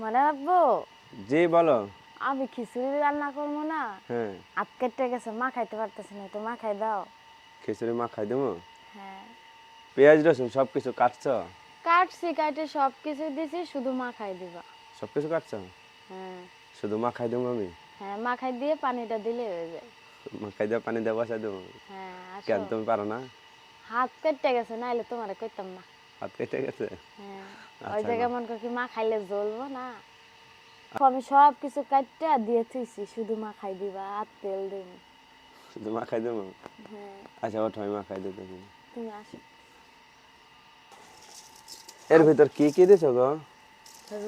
মানে আব্বু জি বলো। আমি খিচুড়ি রান্না করবো না, হ্যাঁ, হাত কেটে গেছে, মা খাইতে পারতেছে না, তো মা খাই দাও। খিচুড়ি মা খাই দেবো। হ্যাঁ, পেঁয়াজ রসুন সব কিছু কাটছো? কাটছি, কাটে সব কিছু দিছি, শুধু মা খাই দিবা। সব কিছু কাটছো? হ্যাঁ শুধু মা খাই দেবো আমি? হ্যাঁ, মা খাই দিয়ে পানিটা দিলে হয়ে যায়। মা খাই দেওয়া পানি দেওয়া বসাই দেবো? হ্যাঁ আসো। কেন তুমি পারো না? হাত কেটে গেছে, নাইলে তোমারে কইতাম না। হাত কেটে গেছে? হ্যাঁ, ওই আচ্ছা জায়গায় মন কর কি মা খাইলে জ্বলবো না। আমি সব কিছু কাটটা দিয়ে থুইছি, শুধু মা খাই দিবা আর তেল দিন। শুধু মা খাই দেবো? হ্যাঁ, আচ্ছা ওঠো, আমি মা খাই দিতে। তুমি আসো। এর ভিতর কি কি দিছো গো?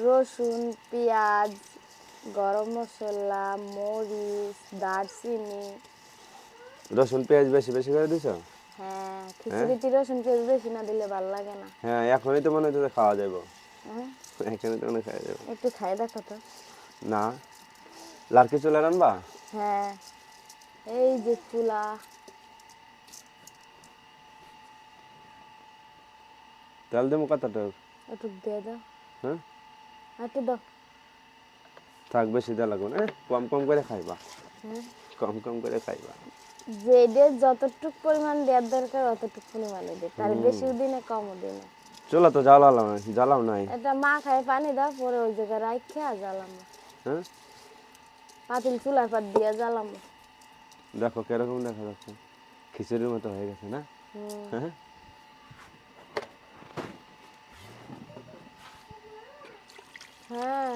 রসুন, পেঁয়াজ, গরম মশলা, মরিচ, দারচিনি। রসুন পেঁয়াজ বেশি বেশি করে দিছো? হ্যাঁ, হ্যাঁ খিচুড়িতে রসুন পেঁয়াজ বেশি না দিলে ভালো লাগে না। হ্যাঁ, এখনই তো মনে হচ্ছে খাওয়া যাবো। হ্যাঁ, এখনই তো মনে হয় খাওয়া যাবো। একটু খাই দেখো তো। না, লাড়কি চুলা রান্না? হ্যাঁ, এই যে চুলা। তেল দেবো কতটুক? একটু দিয়ে দাও, হ্যাঁ, একটু দাও। থাক, বেশি দেওয়া লাগবে না। কম কম করে খাইবা, হ্যাঁ, কম কম করে খাইবা। যেটা যতটুক পরিমাণ দেওয়ার দরকার অতটুক পরিমাণে দিই, তার বেশিও দিনে কমও দিনে। চলো তো জ্বালাও, জ্বালাও নাই। এটা মা খায় পানি দাও, পরে ওই জায়গায় রাখে আর জ্বালামো। হ্যাঁ, পাতিল চুলার পাত দিয়ে জ্বালামো। দেখো কিরকম দেখা যাচ্ছে, খিচুড়ির মতো হয়ে গেছে না? হুম। হ্যাঁ, হ্যাঁ।